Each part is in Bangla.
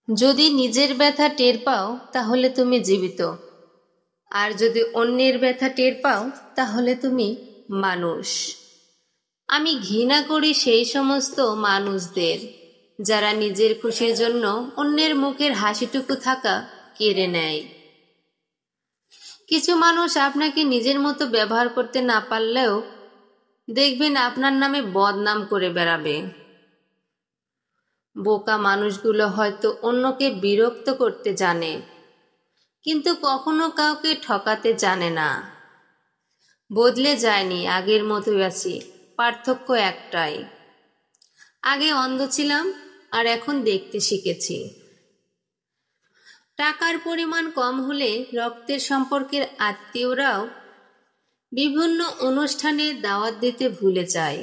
যদি নিজের ব্যথা টের পাও তাহলে তুমি জীবিত, আর যদি অন্যের ব্যথা টের পাও তাহলে তুমি মানুষ। আমি ঘৃণা করি সেই সমস্ত মানুষদের যারা নিজের খুশির জন্য অন্যের মুখের হাসিটুকু থাকা কেড়ে নেয়। কিছু মানুষ আপনাকে নিজের মতো ব্যবহার করতে না পারলেও দেখবেন আপনার নামে বদনাম করে বেড়াবে। বোকা মানুষগুলো হয়তো অন্যকে বিরক্ত করতে জানে, কিন্তু কখনো কাউকে ঠকাতে জানে না। বদলে যায়নি, আগের মতোই আছি, পার্থক্য একটাই, আগে অন্ধ ছিলাম আর এখন দেখতে শিখেছি। টাকার পরিমাণ কম হলে রক্তের সম্পর্কের আত্মীয়রাও বিভিন্ন অনুষ্ঠানে দাওয়াত দিতে ভুলে যায়।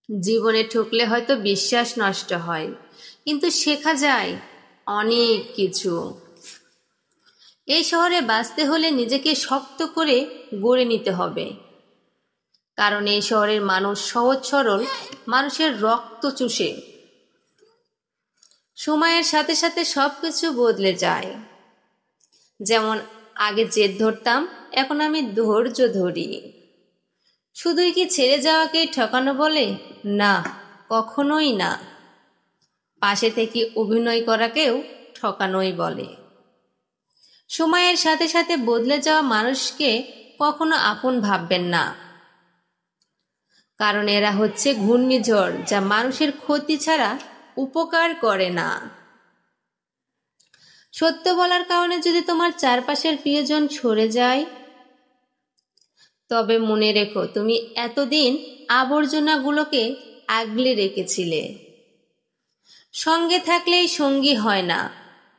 জীবনে ঠকলে হয়তো বিশ্বাস নষ্ট হয়, কিন্তু শেখা যায় অনেক কিছু। এই শহরে বাঁচতে হলে নিজেকে শক্ত করে গড়ে নিতে হবে, কারণ এই শহরের মানুষ সহজ সরল, মানুষের রক্ত চুষে। সময়ের সাথে সাথে সবকিছু বদলে যায়। যেমন আগে জেদ ধরতাম, এখন আমি ধৈর্য ধরি। শুধুই কি ছেড়ে যাওয়াকেই ঠকানো বলে? না, কখনোই না। পাশে থেকে অভিনয় করাকেও ঠকানোই বলে। সময়ের সাথে সাথে বদলে যাওয়া মানুষকে কখনো আপন ভাববেন না, কারণ এরা হচ্ছে ঘূর্ণিঝড় যা মানুষের ক্ষতি ছাড়া উপকার করে না। সত্য বলার কারণে যদি তোমার চারপাশের প্রিয়জন সরে যায়, তবে মনে রেখো তুমি এতদিন আবর্জনাগুলোকে আগলে রেখেছিলে। সঙ্গে থাকলেই সঙ্গী হয় না,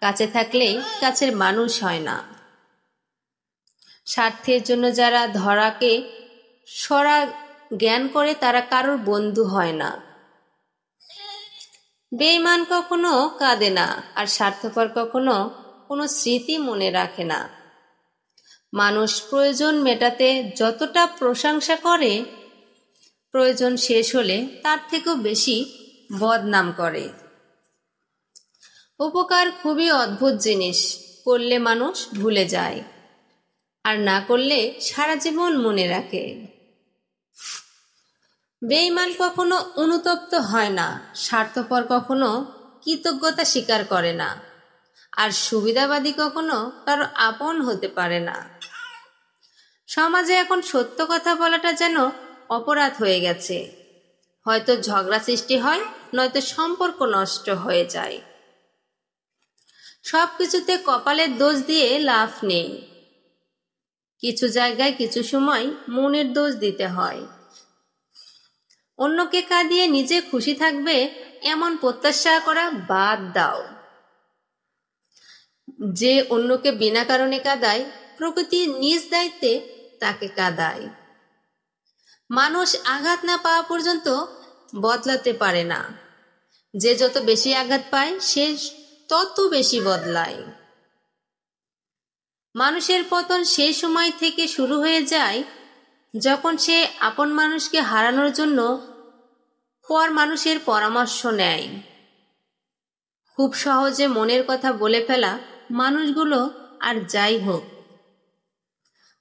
কাছে থাকলেই কাছের মানুষ হয় না। স্বার্থের জন্য যারা ধরাকে সরা জ্ঞান করে তারা কারোর বন্ধু হয় না। বেঈমান কখনো কাঁদে না, আর স্বার্থপর কখনো কোনো স্মৃতি মনে রাখে না। মানুষ প্রয়োজন মেটাতে যতটা প্রশংসা করে, প্রয়োজন শেষ হলে তার থেকেও বেশি বদনাম করে। উপকার খুবই অদ্ভুত জিনিস, করলে মানুষ ভুলে যায়, আর না করলে সারা জীবন মনে রাখে। বেঈমান কখনো অনুতপ্ত হয় না, স্বার্থপর কখনো কৃতজ্ঞতা স্বীকার করে না, আর সুবিধাবাদী কখনো কারো আপন হতে পারে না। সমাজে এখন সত্য কথা বলাটা যেন অপরাধ হয়ে গেছে। হয়তো ঝগড়া সৃষ্টি হয়, নয়তো সম্পর্ক নষ্ট হয়ে যায়। সবকিছুতে কপালের দোষ দিয়ে লাভ নেই। কিছু জায়গায় কিছু সময় মনের দোষ দিতে হয়। অন্যকে কাঁদিয়ে নিজে খুশি থাকবে এমন প্রত্যাশা করা বাদ দাও। যে অন্যকে বিনা কারণে কাঁদায়, প্রকৃতি নিজ দায়িত্বে তাকে কাঁদায়। মানুষ আঘাত না পাওয়া পর্যন্ত বদলাতে পারে না। যে যত বেশি আঘাত পায় সে তত বেশি বদলায়। মানুষের পতন সেই সময় থেকে শুরু হয়ে যায় যখন সে আপন মানুষকে হারানোর জন্য পর মানুষের পরামর্শ নেয়। খুব সহজে মনের কথা বলে ফেলা মানুষগুলো আর যাই হোক,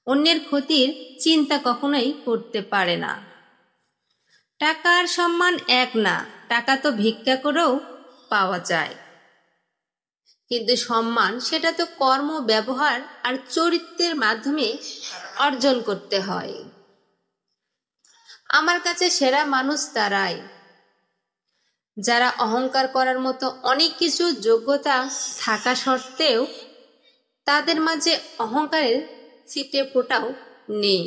অন্যের ক্ষতির চিন্তা কখনোই করতে পারে না। টাকা আর সম্মান এক না, টাকা তো ভিক্ষা করেও পাওয়া যায়, কিন্তু সম্মান সেটা তো কর্ম, ব্যবহার আর চরিত্রের মাধ্যমে অর্জন করতে হয়। আমার কাছে সেরা মানুষ তারাই যারা অহংকার করার মতো অনেক কিছু যোগ্যতা থাকা সত্ত্বেও তাদের মাঝে অহংকারের ছিটে ফোঁটাও নেই।